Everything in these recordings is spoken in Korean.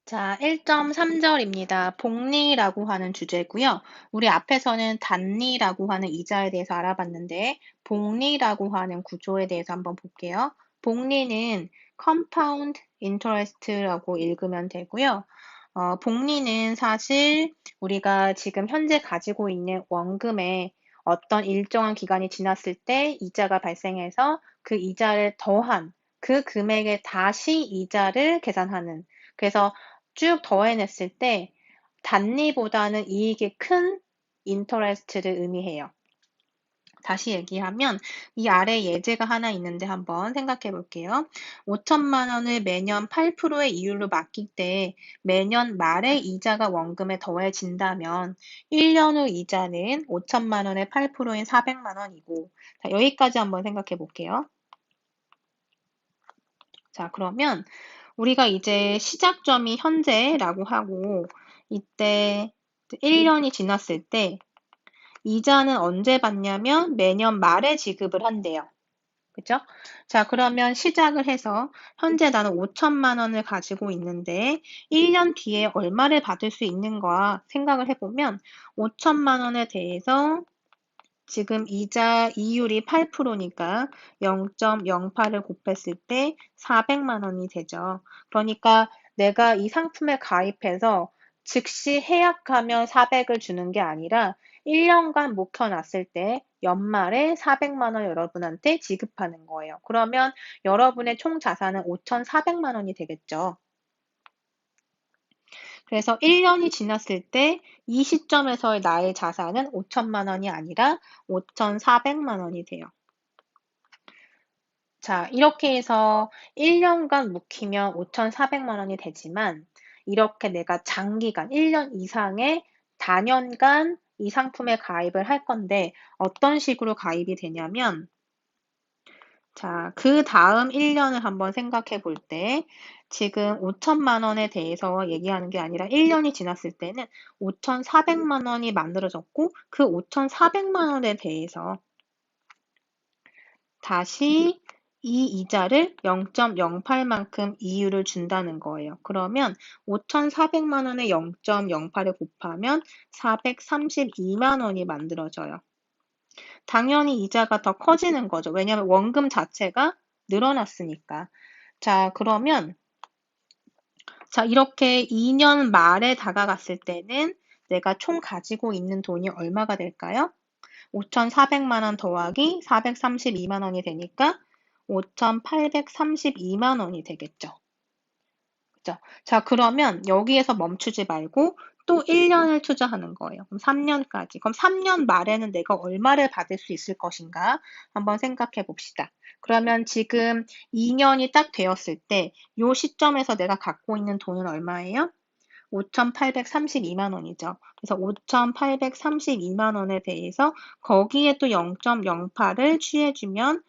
자, 1.3절입니다. 복리라고 하는 주제고요. 우리 앞에서는 단리라고 하는 이자에 대해서 알아봤는데, 복리라고 하는 구조에 대해서 한번 볼게요. 복리는 compound interest라고 읽으면 되고요. 복리는 사실 우리가 지금 현재 가지고 있는 원금에 어떤 일정한 기간이 지났을 때 이자가 발생해서 그 이자를 더한 그 금액에 다시 이자를 계산하는, 그래서 쭉 더해냈을 때 단리보다는 이익이 큰 인터레스트를 의미해요. 다시 얘기하면 이 아래 예제가 하나 있는데 한번 생각해 볼게요. 5천만 원을 매년 8%의 이율로 맡길 때 매년 말에 이자가 원금에 더해진다면 1년 후 이자는 5천만 원의 8%인 400만 원이고, 자, 여기까지 한번 생각해 볼게요. 자, 그러면 우리가 이제 시작점이 현재라고 하고, 이때 1년이 지났을 때 이자는 언제 받냐면 매년 말에 지급을 한대요. 그죠? 자, 그러면 시작을 해서 현재 나는 5천만 원을 가지고 있는데 1년 뒤에 얼마를 받을 수 있는가 생각을 해보면 5천만 원에 대해서 지금 이자 이율이 8%니까 0.08을 곱했을 때 400만 원이 되죠. 그러니까 내가 이 상품에 가입해서 즉시 해약하면 400을 주는 게 아니라 1년간 묵혀놨을 때 연말에 400만 원 여러분한테 지급하는 거예요. 그러면 여러분의 총 자산은 5,400만 원이 되겠죠. 그래서 1년이 지났을 때 이 시점에서의 나의 자산은 5천만 원이 아니라 5,400만 원이 돼요. 자, 이렇게 해서 1년간 묵히면 5,400만 원이 되지만 이렇게 내가 장기간 1년 이상의 다년간 이 상품에 가입을 할 건데 어떤 식으로 가입이 되냐면, 자, 그 다음 1년을 한번 생각해 볼 때, 지금 5천만 원에 대해서 얘기하는 게 아니라 1년이 지났을 때는 5,400만 원이 만들어졌고, 그 5,400만 원에 대해서 다시 이 이자를 0.08만큼 이율을 준다는 거예요. 그러면 5,400만 원에 0.08을 곱하면 432만 원이 만들어져요. 당연히 이자가 더 커지는 거죠. 왜냐하면 원금 자체가 늘어났으니까. 자, 그러면 이렇게 2년 말에 다가갔을 때는 내가 총 가지고 있는 돈이 얼마가 될까요? 5,400만 원 더하기 432만 원이 되니까 5,832만 원이 되겠죠. 그죠? 자, 그러면 여기에서 멈추지 말고 또 1년을 투자하는 거예요. 그럼 3년까지. 그럼 3년 말에는 내가 얼마를 받을 수 있을 것인가 한번 생각해 봅시다. 그러면 지금 2년이 딱 되었을 때 이 시점에서 내가 갖고 있는 돈은 얼마예요? 5,832만 원이죠. 그래서 5,832만 원에 대해서 거기에 또 0.08을 취해주면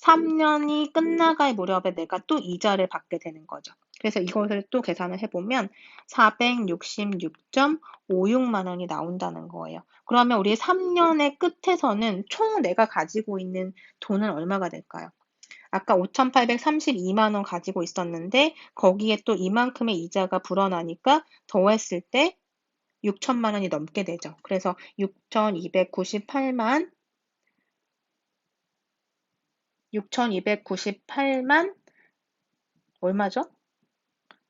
3년이 끝나갈 무렵에 내가 또 이자를 받게 되는 거죠. 그래서 이것을 또 계산을 해보면 466.56만 원이 나온다는 거예요. 그러면 우리 3년의 끝에서는 총 내가 가지고 있는 돈은 얼마가 될까요? 아까 5,832만 원 가지고 있었는데 거기에 또 이만큼의 이자가 불어나니까 더했을 때 6천만 원이 넘게 되죠. 그래서 6,298만 얼마죠?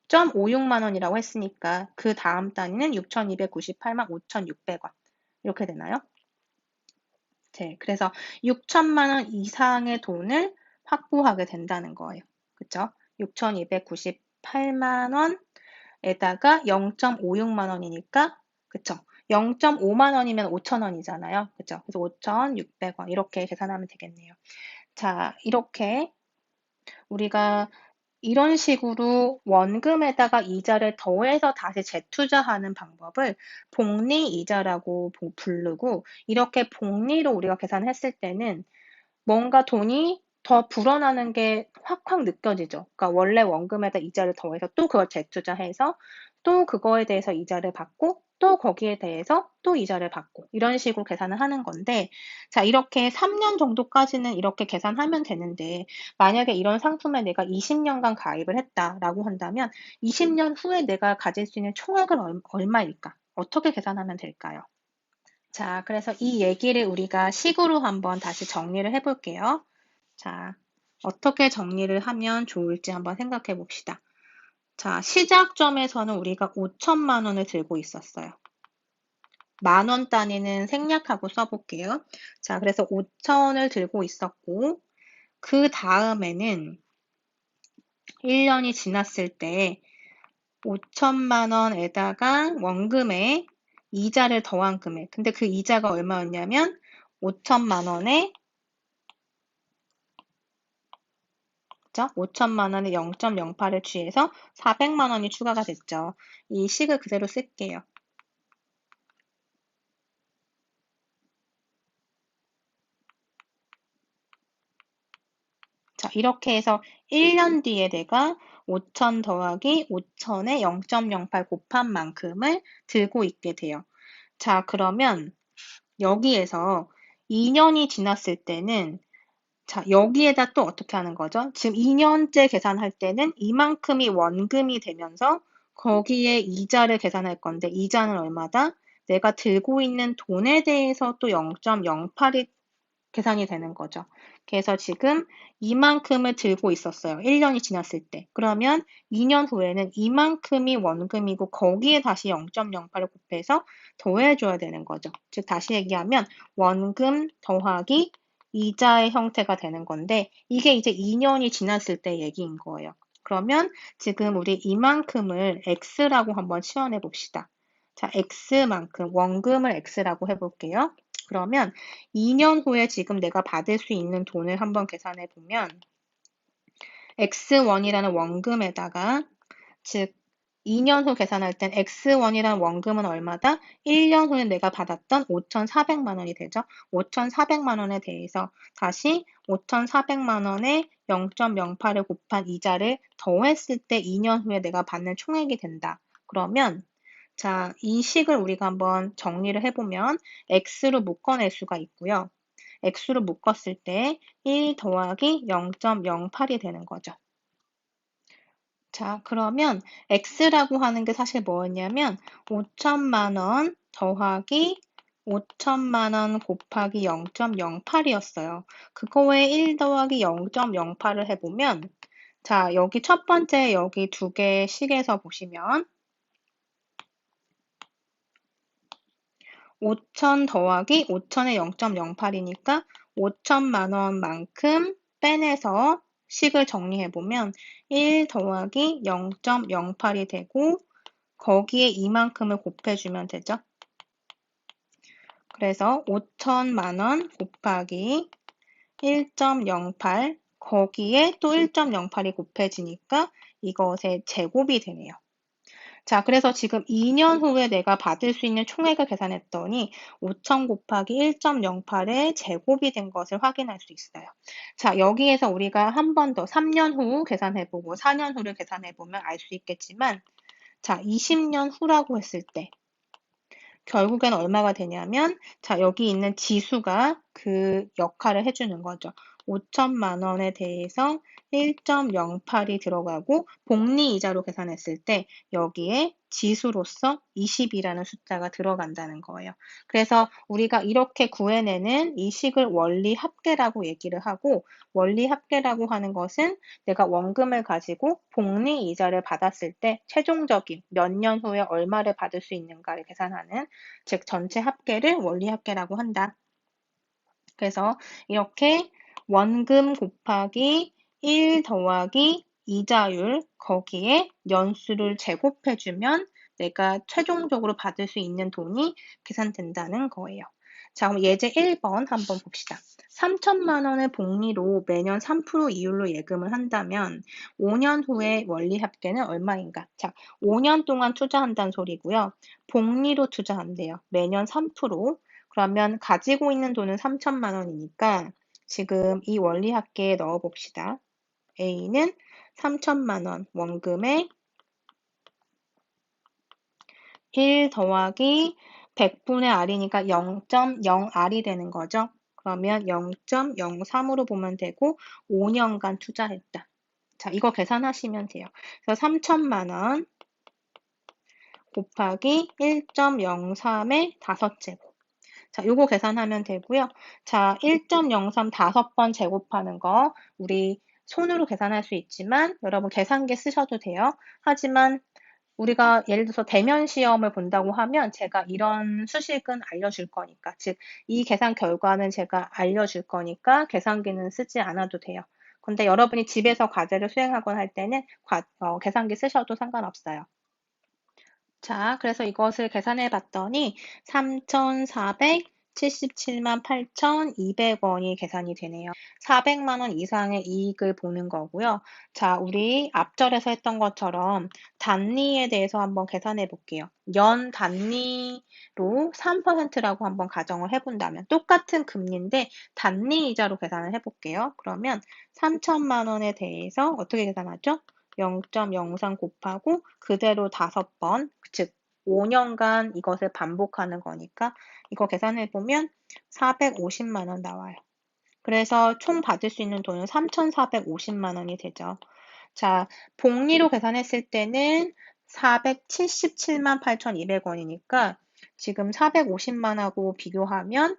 0.56만 원이라고 했으니까 그 다음 단위는 6,298만 5,600원 이렇게 되나요? 네, 그래서 6천만 원 이상의 돈을 확보하게 된다는 거예요. 그쵸? 6,298만 원에다가 0.56만 원이니까, 그쵸? 0.5만 원이면 5천 원이잖아요. 그쵸? 그래서 5,600원 이렇게 계산하면 되겠네요. 자, 이렇게 우리가 이런 식으로 원금에다가 이자를 더해서 다시 재투자하는 방법을 복리이자라고 부르고, 이렇게 복리로 우리가 계산했을 때는 뭔가 돈이 더 불어나는 게 확확 느껴지죠. 그러니까 원래 원금에다 이자를 더해서 또 그걸 재투자해서 또 그거에 대해서 이자를 받고 또 거기에 대해서 또 이자를 받고 이런 식으로 계산을 하는 건데 자 이렇게 3년 정도까지는 이렇게 계산하면 되는데 만약에 이런 상품에 내가 20년간 가입을 했다라고 한다면 20년 후에 내가 가질 수 있는 총액은 얼마일까? 어떻게 계산하면 될까요? 자, 그래서 이 얘기를 우리가 식으로 한번 다시 정리를 해볼게요. 자, 어떻게 정리를 하면 좋을지 한번 생각해 봅시다. 자, 시작점에서는 우리가 5천만 원을 들고 있었어요. 만 원 단위는 생략하고 써볼게요. 자, 그래서 5천을 들고 있었고, 그 다음에는 1년이 지났을 때 5천만 원에다가 원금에 이자를 더한 금액. 근데 그 이자가 얼마였냐면 5천만 원에 5천만 원에 0.08을 취해서 400만 원이 추가가 됐죠. 이 식을 그대로 쓸게요. 자, 이렇게 해서 1년 뒤에 내가 5천 더하기 5천에 0.08 곱한 만큼을 들고 있게 돼요. 자, 그러면 여기에서 2년이 지났을 때는 자, 여기에다 또 어떻게 하는 거죠? 지금 2년째 계산할 때는 이만큼이 원금이 되면서 거기에 이자를 계산할 건데 이자는 얼마다? 내가 들고 있는 돈에 대해서 또 0.08이 계산이 되는 거죠. 그래서 지금 이만큼을 들고 있었어요. 1년이 지났을 때. 그러면 2년 후에는 이만큼이 원금이고 거기에 다시 0.08을 곱해서 더해줘야 되는 거죠. 즉 다시 얘기하면 원금 더하기 이자의 형태가 되는 건데 이게 이제 2년이 지났을 때 얘기인 거예요. 그러면 지금 우리 이만큼을 x라고 한번 치환해 봅시다. 자, x만큼 원금을 x라고 해볼게요. 그러면 2년 후에 지금 내가 받을 수 있는 돈을 한번 계산해 보면 X1이라는 원금에다가 즉 2년 후 계산할 땐 X1이라는 원금은 얼마다? 1년 후에 내가 받았던 5,400만 원이 되죠. 5,400만 원에 대해서 다시 5,400만 원에 0.08을 곱한 이자를 더했을 때 2년 후에 내가 받는 총액이 된다. 그러면 자, 이 식을 우리가 한번 정리를 해보면 x로 묶어낼 수가 있고요. x로 묶었을 때 1 더하기 0.08이 되는 거죠. 자, 그러면 x라고 하는 게 사실 뭐였냐면 5천만 원 더하기 5천만 원 곱하기 0.08이었어요. 그거에 1 더하기 0.08을 해보면 자, 여기 첫 번째 여기 두 개 식에서 보시면 5천 더하기 5천의 0.08이니까 5천만 원만큼 빼내서 식을 정리해보면 1 더하기 0.08이 되고 거기에 이만큼을 곱해주면 되죠. 그래서 5천만 원 곱하기 1.08 거기에 또 1.08이 곱해지니까 이것의 제곱이 되네요. 자, 그래서 지금 2년 후에 내가 받을 수 있는 총액을 계산했더니 5천 곱하기 1.08의 제곱이 된 것을 확인할 수 있어요. 자, 여기에서 우리가 한 번 더 3년 후 계산해보고 4년 후를 계산해보면 알 수 있겠지만 자, 20년 후라고 했을 때 결국엔 얼마가 되냐면 자, 여기 있는 지수가 그 역할을 해주는 거죠. 5천만 원에 대해서 1.08이 들어가고 복리이자로 계산했을 때 여기에 지수로서 20이라는 숫자가 들어간다는 거예요. 그래서 우리가 이렇게 구해내는 이 식을 원리합계라고 얘기를 하고 원리합계라고 하는 것은 내가 원금을 가지고 복리이자를 받았을 때 최종적인 몇 년 후에 얼마를 받을 수 있는가를 계산하는 즉 전체 합계를 원리합계라고 한다. 그래서 이렇게 원금 곱하기 1 더하기 이자율 거기에 연수를 제곱해주면 내가 최종적으로 받을 수 있는 돈이 계산된다는 거예요. 자, 그럼 예제 1번 한번 봅시다. 3천만 원의 복리로 매년 3% 이율로 예금을 한다면 5년 후에 원리합계는 얼마인가? 자, 5년 동안 투자한다는 소리고요. 복리로 투자한대요. 매년 3%. 그러면 가지고 있는 돈은 3천만 원이니까 지금 이 원리합계에 넣어 봅시다. A는 3천만 원 원금에 1 더하기 100분의 R이니까 0.0R이 되는 거죠. 그러면 0.03으로 보면 되고 5년간 투자했다. 자, 이거 계산하시면 돼요. 그래서 3천만 원 곱하기 1.03의 5제곱. 자, 요거 계산하면 되고요. 자, 1.03 5번 제곱하는 거 우리 손으로 계산할 수 있지만 여러분 계산기 쓰셔도 돼요. 하지만 우리가 예를 들어서 대면 시험을 본다고 하면 제가 이런 수식은 알려줄 거니까, 즉, 이 계산 결과는 제가 알려줄 거니까 계산기는 쓰지 않아도 돼요. 근데 여러분이 집에서 과제를 수행하거나 할 때는 계산기 쓰셔도 상관없어요. 자, 그래서 이것을 계산해 봤더니 3,477만 8,200원이 계산이 되네요. 400만 원 이상의 이익을 보는 거고요. 자, 우리 앞절에서 했던 것처럼 단리에 대해서 한번 계산해 볼게요. 연 단리로 3%라고 한번 가정을 해본다면 똑같은 금리인데 단리 이자로 계산을 해볼게요. 그러면 3천만 원에 대해서 어떻게 계산하죠? 0.03 곱하고 그대로 5번, 즉 5년간 이것을 반복하는 거니까 이거 계산해보면 450만 원 나와요. 그래서 총 받을 수 있는 돈은 3,450만 원이 되죠. 자, 복리로 계산했을 때는 477만 8,200원이니까 지금 450만하고 비교하면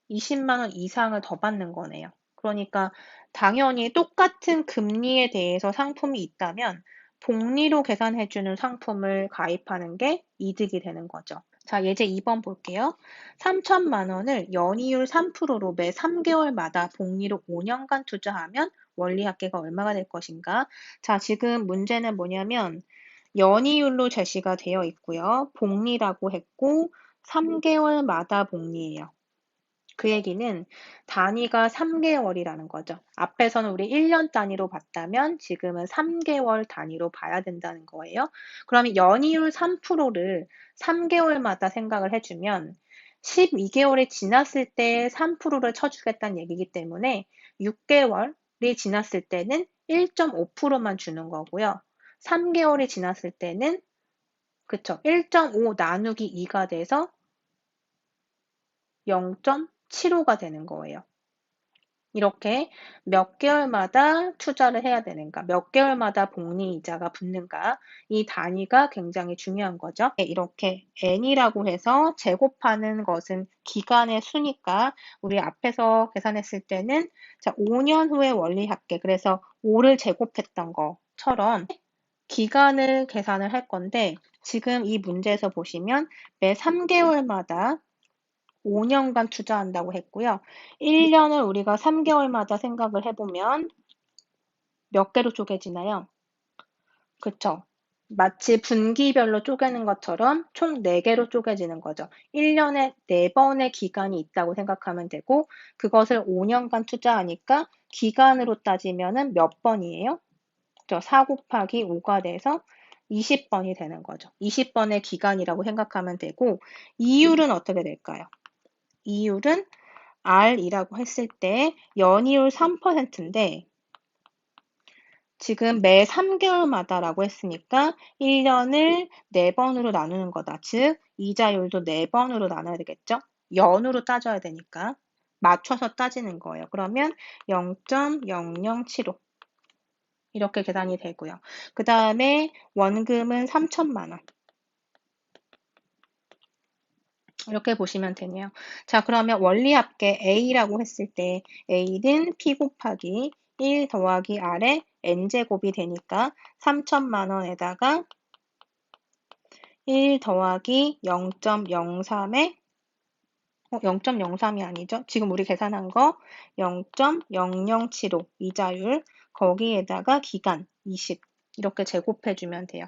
20만 원 이상을 더 받는 거네요. 그러니까 당연히 똑같은 금리에 대해서 상품이 있다면 복리로 계산해주는 상품을 가입하는 게 이득이 되는 거죠. 자, 예제 2번 볼게요. 3천만 원을 연이율 3%로 매 3개월마다 복리로 5년간 투자하면 원리합계가 얼마가 될 것인가? 자, 지금 문제는 뭐냐면 연이율로 제시가 되어 있고요. 복리라고 했고 3개월마다 복리예요. 그 얘기는 단위가 3개월이라는 거죠. 앞에서는 우리 1년 단위로 봤다면 지금은 3개월 단위로 봐야 된다는 거예요. 그러면 연이율 3%를 3개월마다 생각을 해주면 12개월이 지났을 때 3%를 쳐주겠다는 얘기이기 때문에 6개월이 지났을 때는 1.5%만 주는 거고요. 3개월이 지났을 때는 그쵸. 1.5 나누기 2가 돼서 0.75가 되는 거예요. 이렇게 몇 개월마다 투자를 해야 되는가, 몇 개월마다 복리 이자가 붙는가, 이 단위가 굉장히 중요한 거죠. 이렇게 n이라고 해서 제곱하는 것은 기간의 수니까 우리 앞에서 계산했을 때는 자, 5년 후에 원리합계, 그래서 5를 제곱했던 것처럼 기간을 계산을 할 건데 지금 이 문제에서 보시면 매 3개월마다 5년간 투자한다고 했고요. 1년을 우리가 3개월마다 생각을 해보면 몇 개로 쪼개지나요? 그쵸? 마치 분기별로 쪼개는 것처럼 총 4개로 쪼개지는 거죠. 1년에 4번의 기간이 있다고 생각하면 되고 그것을 5년간 투자하니까 기간으로 따지면 몇 번이에요? 4 곱하기 5가 돼서 20번이 되는 거죠. 20번의 기간이라고 생각하면 되고 이율은 어떻게 될까요? 이율은 R이라고 했을 때 연이율 3%인데 지금 매 3개월마다라고 했으니까 1년을 4번으로 나누는 거다. 즉 이자율도 4번으로 나눠야 되겠죠? 연으로 따져야 되니까 맞춰서 따지는 거예요. 그러면 0.0075 이렇게 계산이 되고요. 그 다음에 원금은 3천만 원. 이렇게 보시면 되네요. 자, 그러면 원리합계 A라고 했을 때 A는 P 곱하기 1 더하기 R의 N제곱이 되니까 3천만 원에다가 1 더하기 0.03의 0.03이 아니죠. 지금 우리 계산한 거 0.0075 이자율 거기에다가 기간 20 이렇게 제곱해주면 돼요.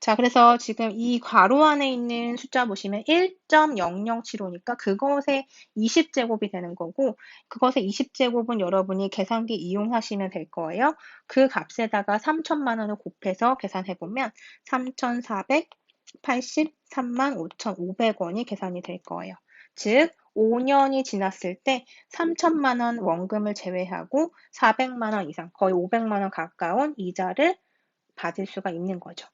자, 그래서 지금 이 괄호 안에 있는 숫자 보시면 1.0075니까 그것의 20제곱이 되는 거고 그것의 20제곱은 여러분이 계산기 이용하시면 될 거예요. 그 값에다가 3천만 원을 곱해서 계산해보면 3,483만 5,500원이 계산이 될 거예요. 즉 5년이 지났을 때 3천만 원 원금을 제외하고 400만 원 이상, 거의 500만 원 가까운 이자를 받을 수가 있는 거죠.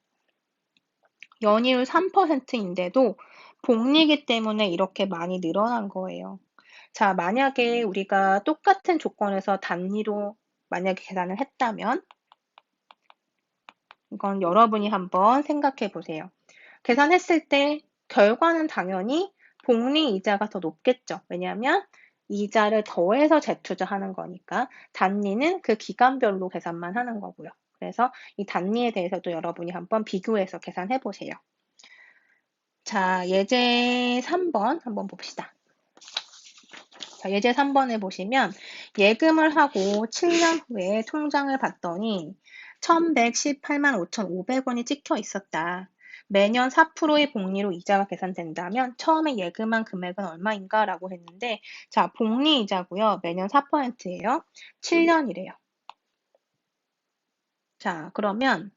연이율 3%인데도 복리이기 때문에 이렇게 많이 늘어난 거예요. 자, 만약에 우리가 똑같은 조건에서 단위로 만약에 계산을 했다면 이건 여러분이 한번 생각해 보세요. 계산했을 때 결과는 당연히 복리 이자가 더 높겠죠. 왜냐하면 이자를 더해서 재투자하는 거니까 단리는 그 기간별로 계산만 하는 거고요. 그래서 이 단리에 대해서도 여러분이 한번 비교해서 계산해 보세요. 자, 예제 3번 한번 봅시다. 자, 예제 3번에 보시면 예금을 하고 7년 후에 통장을 봤더니 1118만 5,500원이 찍혀 있었다. 매년 4%의 복리로 이자가 계산된다면 처음에 예금한 금액은 얼마인가? 라고 했는데 자, 복리 이자고요. 매년 4%예요. 7년이래요. 자, 그러면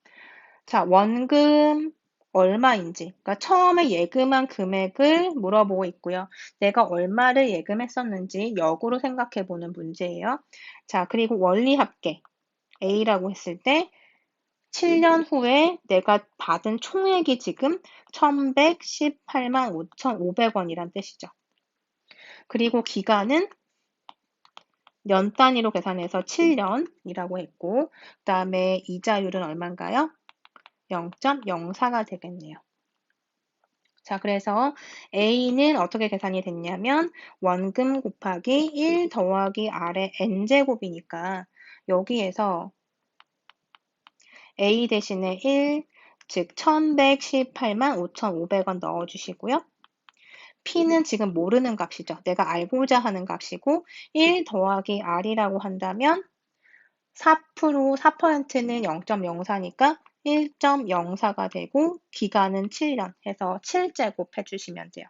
자, 원금 얼마인지, 그러니까 처음에 예금한 금액을 물어보고 있고요. 내가 얼마를 예금했었는지 역으로 생각해 보는 문제예요. 자, 그리고 원리 합계 A라고 했을 때 7년 후에 내가 받은 총액이 지금 1118만 5,500원이란 뜻이죠. 그리고 기간은 년 단위로 계산해서 7년이라고 했고, 그 다음에 이자율은 얼마인가요? 0.04가 되겠네요. 자, 그래서 A는 어떻게 계산이 됐냐면 원금 곱하기 1 더하기 R의 N제곱이니까 여기에서 A 대신에 1, 즉 1118만 5,500원 넣어주시고요. P는 지금 모르는 값이죠. 내가 알고자 하는 값이고 1 더하기 R이라고 한다면 4%는 0.04니까 1.04가 되고 기간은 7년 해서 7제곱 해주시면 돼요.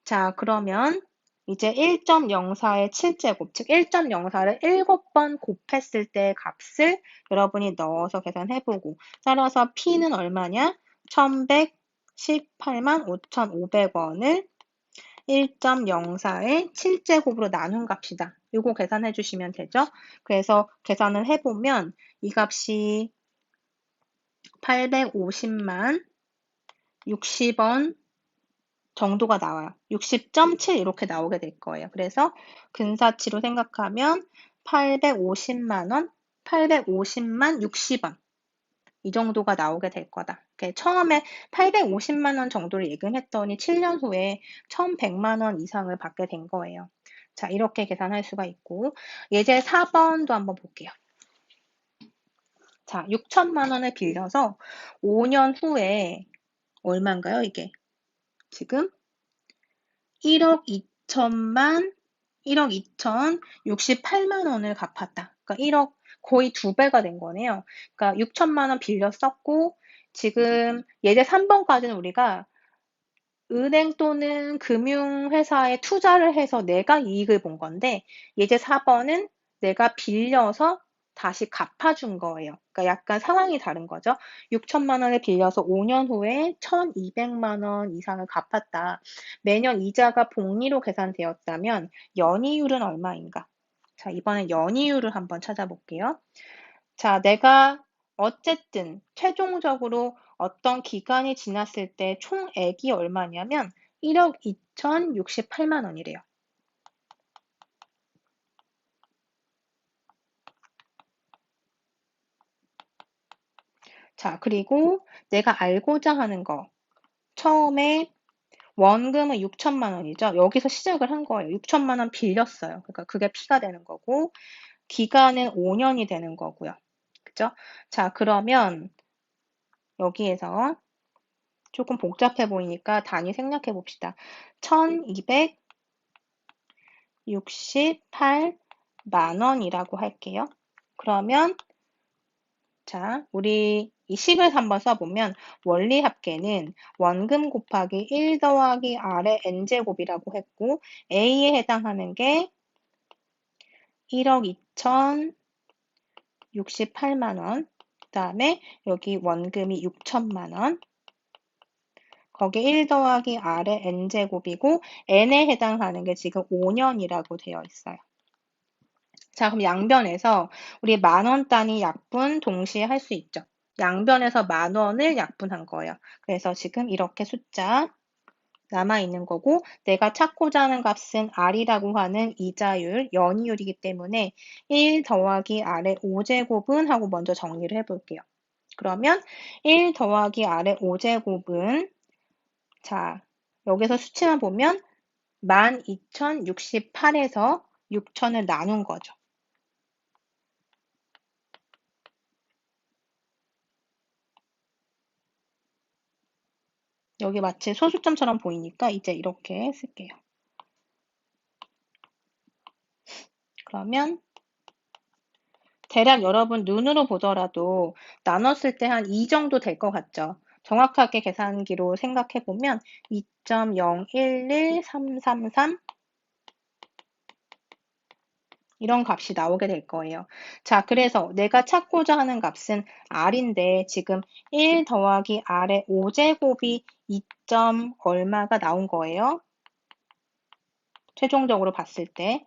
자, 그러면 이제 1.04의 7제곱, 즉 1.04를 7번 곱했을 때 값을 여러분이 넣어서 계산해보고 따라서 P는 얼마냐? 1118만 5,500원을 1.04의 7제곱으로 나눈 값이다. 이거 계산해 주시면 되죠. 그래서 계산을 해보면 이 값이 850만 60원 정도가 나와요. 60.7 이렇게 나오게 될 거예요. 그래서 근사치로 생각하면 850만 원, 850만 60원 이 정도가 나오게 될 거다. 처음에 850만 원 정도를 예금했더니 7년 후에 1,100만 원 이상을 받게 된 거예요. 자, 이렇게 계산할 수가 있고 예제 4번도 한번 볼게요. 자, 6천만 원을 빌려서 5년 후에 얼마인가요, 이게? 지금 1억 2천만 1억 2천 68만 원을 갚았다. 그러니까 1억 거의 2배가 된 거네요. 그러니까 6천만 원 빌려 썼고 지금 예제 3번까지는 우리가 은행 또는 금융회사에 투자를 해서 내가 이익을 본 건데 예제 4번은 내가 빌려서 다시 갚아준 거예요. 그러니까 약간 상황이 다른 거죠. 6천만 원을 빌려서 5년 후에 1,200만 원 이상을 갚았다. 매년 이자가 복리로 계산되었다면 연이율은 얼마인가? 자, 이번엔 연이율을 한번 찾아볼게요. 자, 내가 어쨌든 최종적으로 어떤 기간이 지났을 때 총액이 얼마냐면 1억 2,068만 원이래요. 자, 그리고 내가 알고자 하는 거. 처음에 원금은 6천만 원이죠. 여기서 시작을 한 거예요. 6천만 원 빌렸어요. 그러니까 그게 P가 되는 거고, 기간은 5년이 되는 거고요. 그죠? 자, 그러면 여기에서 조금 복잡해 보이니까 단위 생략해 봅시다. 1,268만 원이라고 할게요. 그러면 자, 우리 이 10을 한번 써보면 원리 합계는 원금 곱하기 1 더하기 R의 N제곱이라고 했고 A에 해당하는 게 1억 2,068만 원, 그 다음에 여기 원금이 6천만 원, 거기 1 더하기 R의 N제곱이고 N에 해당하는 게 지금 5년이라고 되어 있어요. 자, 그럼 양변에서 우리 만원 단위 약분 동시에 할 수 있죠. 양변에서 10,000원을 약분한 거예요. 그래서 지금 이렇게 숫자 남아있는 거고 내가 찾고자 하는 값은 R이라고 하는 이자율, 연이율이기 때문에 1 더하기 R의 5제곱은 하고 먼저 정리를 해볼게요. 그러면 1 더하기 R의 5제곱은 자, 여기서 수치만 보면 12,068에서 6,000을 나눈 거죠. 여기 마치 소수점처럼 보이니까 이제 이렇게 쓸게요. 그러면 대략 여러분 눈으로 보더라도 나눴을 때 한 2 정도 될 것 같죠? 정확하게 계산기로 생각해보면 2.011333 이런 값이 나오게 될 거예요. 자, 그래서 내가 찾고자 하는 값은 R인데 지금 1 더하기 R의 5제곱이 2. 얼마가 나온 거예요? 최종적으로 봤을 때.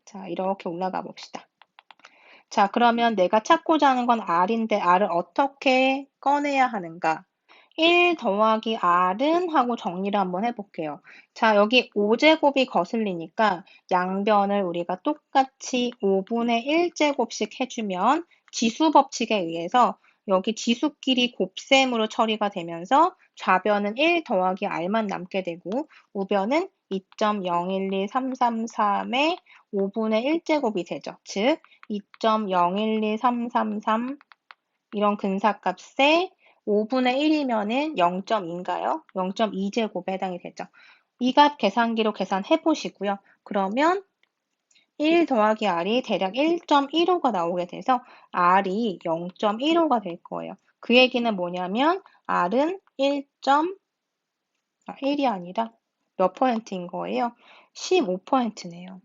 자, 이렇게 올라가 봅시다. 자, 그러면 내가 찾고자 하는 건 R인데 R을 어떻게 꺼내야 하는가? 1 더하기 R은 하고 정리를 한번 해볼게요. 자, 여기 5제곱이 거슬리니까 양변을 우리가 똑같이 5분의 1제곱씩 해주면 지수 법칙에 의해서 여기 지수끼리 곱셈으로 처리가 되면서 좌변은 1 더하기 R만 남게 되고 우변은 2.012333의 5분의 1제곱이 되죠. 즉, 2.012333 이런 근사값에 5분의 1이면은 0.2인가요? 0.2제곱에 해당이 되죠. 이 값 계산기로 계산해 보시고요. 그러면 1 더하기 R이 대략 1.15가 나오게 돼서 R이 0.15가 될 거예요. 그 얘기는 뭐냐면 R은 1이 아니라 몇 퍼센트인 거예요? 15%네요.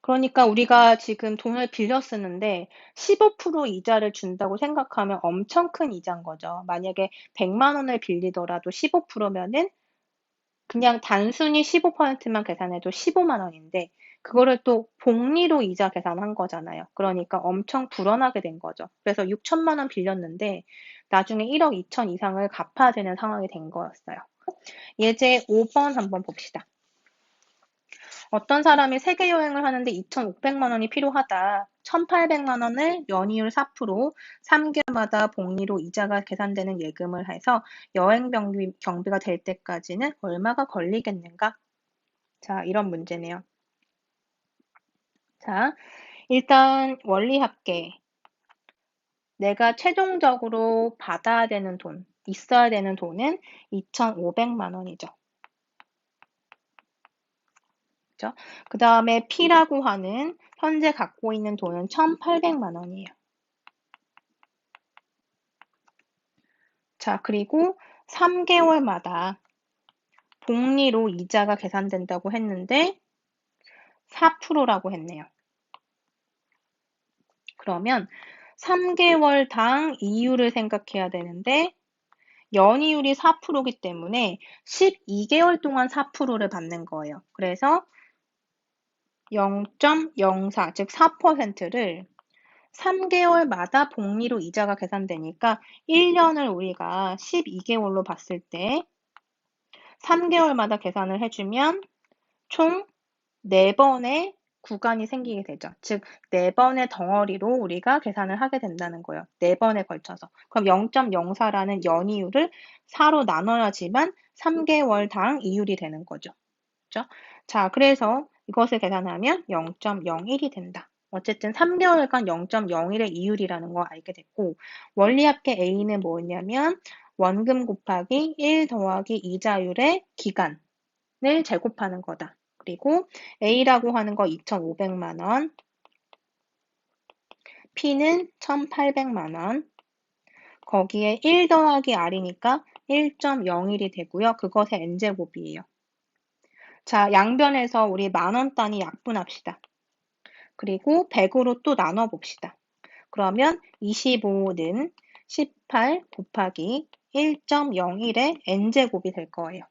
그러니까 우리가 지금 돈을 빌려 쓰는데 15% 이자를 준다고 생각하면 엄청 큰 이자인 거죠. 만약에 100만 원을 빌리더라도 15%면은 그냥 단순히 15%만 계산해도 15만 원인데 그거를 또 복리로 이자 계산한 거잖아요. 그러니까 엄청 불어나게 된 거죠. 그래서 6천만 원 빌렸는데 나중에 1억 2천 이상을 갚아야 되는 상황이 된 거였어요. 예제 5번 한번 봅시다. 어떤 사람이 세계 여행을 하는데 2,500만 원이 필요하다. 1,800만 원을 연이율 4%, 3개월마다 복리로 이자가 계산되는 예금을 해서 여행 경비가 될 때까지는 얼마가 걸리겠는가? 자, 이런 문제네요. 자, 일단 원리합계. 내가 최종적으로 받아야 되는 돈, 있어야 되는 돈은 2,500만 원이죠. 그 다음에 P라고 하는 현재 갖고 있는 돈은 1,800만 원이에요. 자, 그리고 3개월마다 복리로 이자가 계산된다고 했는데 4%라고 했네요. 그러면 3개월당 이율을 생각해야 되는데 연이율이 4%이기 때문에 12개월 동안 4%를 받는 거예요. 그래서 0.04, 즉 4%를 3개월마다 복리로 이자가 계산되니까 1년을 우리가 12개월로 봤을 때 3개월마다 계산을 해주면 총 4번의 구간이 생기게 되죠. 즉, 4번의 덩어리로 우리가 계산을 하게 된다는 거예요. 4번에 걸쳐서. 그럼 0.04라는 연이율을 4로 나눠야지만 3개월당 이율이 되는 거죠. 그렇죠? 자, 그래서 이것을 계산하면 0.01이 된다. 어쨌든 3개월간 0.01의 이율이라는 거 알게 됐고 원리합계 A는 뭐냐면 원금 곱하기 1 더하기 이자율의 기간을 제곱하는 거다. 그리고 A라고 하는 거 2,500만 원, P는 1,800만 원, 거기에 1 더하기 R이니까 1.01이 되고요. 그것의 n제곱이에요. 자, 양변에서 우리 만원 단위 약분합시다. 그리고 100으로 또 나눠봅시다. 그러면 25는 18 곱하기 1.01의 n제곱이 될 거예요.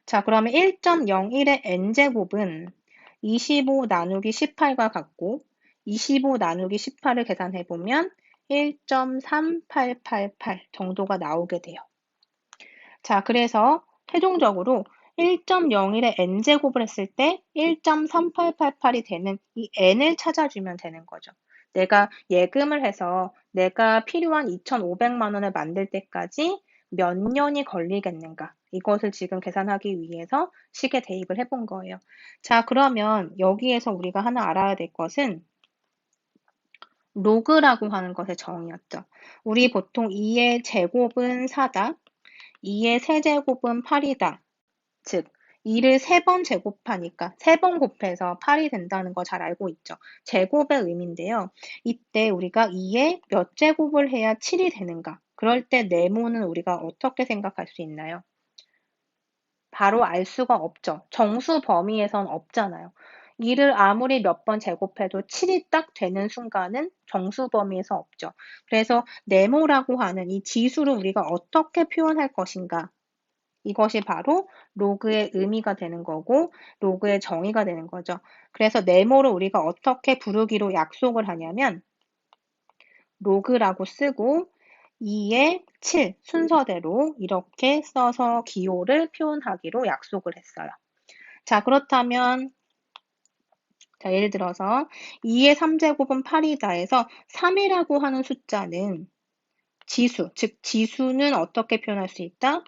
자, 그러면 1.01의 n제곱은 25 나누기 18과 같고 25 나누기 18을 계산해보면 1.3888 정도가 나오게 돼요. 자, 그래서 최종적으로 1.01의 n제곱을 했을 때 1.3888이 되는 이 n을 찾아주면 되는 거죠. 내가 예금을 해서 내가 필요한 2,500만 원을 만들 때까지 몇 년이 걸리겠는가? 이것을 지금 계산하기 위해서 식에 대입을 해본 거예요. 자, 그러면 여기에서 우리가 하나 알아야 될 것은 로그라고 하는 것의 정의였죠. 우리 보통 2의 제곱은 4다. 2의 세제곱은 8이다. 즉, 2를 3번 제곱하니까 3번 곱해서 8이 된다는 거 잘 알고 있죠. 제곱의 의미인데요. 이때 우리가 2에 몇 제곱을 해야 7이 되는가? 그럴 때 네모는 우리가 어떻게 생각할 수 있나요? 바로 알 수가 없죠. 정수 범위에선 없잖아요. 2를 아무리 몇 번 제곱해도 7이 딱 되는 순간은 정수 범위에서 없죠. 그래서 네모라고 하는 이 지수를 우리가 어떻게 표현할 것인가? 이것이 바로 로그의 의미가 되는 거고 로그의 정의가 되는 거죠. 그래서 네모를 우리가 어떻게 부르기로 약속을 하냐면 로그라고 쓰고 2의 7 순서대로 이렇게 써서 기호를 표현하기로 약속을 했어요. 자, 그렇다면 자, 예를 들어서 2의 3제곱은 8이다 해서 3이라고 하는 숫자는 지수, 즉 지수는 어떻게 표현할 수 있다?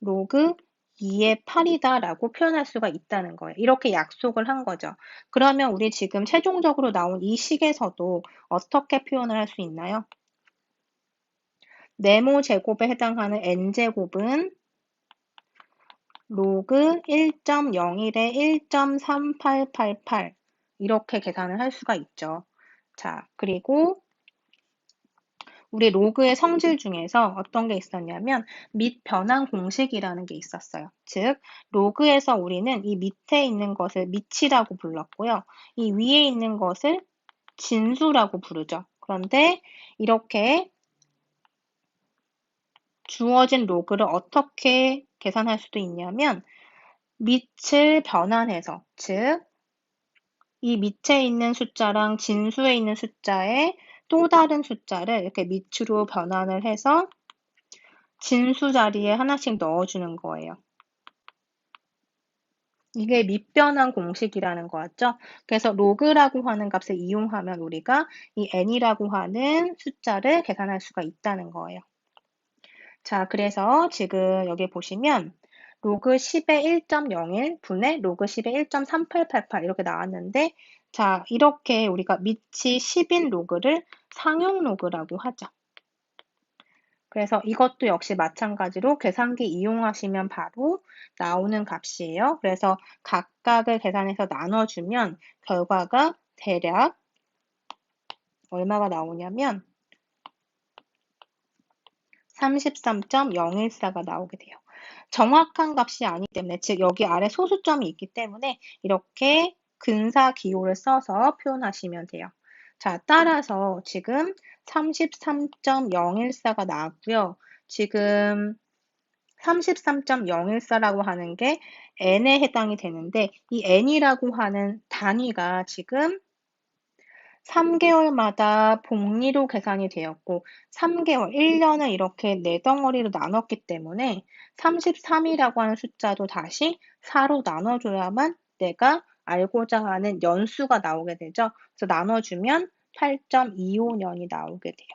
로그 2의 8이다 라고 표현할 수가 있다는 거예요. 이렇게 약속을 한 거죠. 그러면 우리 지금 최종적으로 나온 이 식에서도 어떻게 표현을 할 수 있나요? 네모 제곱에 해당하는 n제곱은 로그 1.01에 1.3888 이렇게 계산을 할 수가 있죠. 자, 그리고 우리 로그의 성질 중에서 어떤 게 있었냐면 밑 변환 공식이라는 게 있었어요. 즉, 로그에서 우리는 이 밑에 있는 것을 밑이라고 불렀고요. 이 위에 있는 것을 진수라고 부르죠. 그런데 이렇게 주어진 로그를 어떻게 계산할 수도 있냐면 밑을 변환해서, 즉, 이 밑에 있는 숫자랑 진수에 있는 숫자에 또 다른 숫자를 이렇게 밑으로 변환을 해서 진수 자리에 하나씩 넣어주는 거예요. 이게 밑변환 공식이라는 거였죠. 그래서 로그라고 하는 값을 이용하면 우리가 이 n이라고 하는 숫자를 계산할 수가 있다는 거예요. 자, 그래서 지금 여기 보시면 로그 10의 1.01 분의 로그 10의 1.3888 이렇게 나왔는데 자, 이렇게 우리가 밑이 10인 로그를 상용 로그라고 하죠. 그래서 이것도 역시 마찬가지로 계산기 이용하시면 바로 나오는 값이에요. 그래서 각각을 계산해서 나눠주면 결과가 대략 얼마가 나오냐면 33.014가 나오게 돼요. 정확한 값이 아니기 때문에, 즉 여기 아래 소수점이 있기 때문에 이렇게 근사 기호를 써서 표현하시면 돼요. 자, 따라서 지금 33.014가 나왔고요. 지금 33.014라고 하는 게 n에 해당이 되는데 이 n이라고 하는 단위가 지금 3개월마다 복리로 계산이 되었고 3개월, 1년을 이렇게 4덩어리로 나눴기 때문에 33이라고 하는 숫자도 다시 4로 나눠줘야만 내가 알고자 하는 연수가 나오게 되죠. 그래서 나눠주면 8.25년이 나오게 돼요.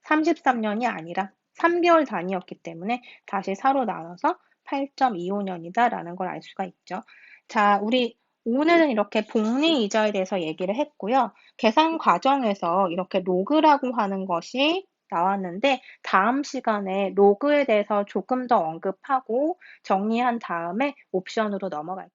33년이 아니라 3개월 단위였기 때문에 다시 4로 나눠서 8.25년이다 라는 걸 알 수가 있죠. 자, 우리 오늘은 이렇게 복리 이자에 대해서 얘기를 했고요. 계산 과정에서 이렇게 로그라고 하는 것이 나왔는데 다음 시간에 로그에 대해서 조금 더 언급하고 정리한 다음에 옵션으로 넘어갈게요.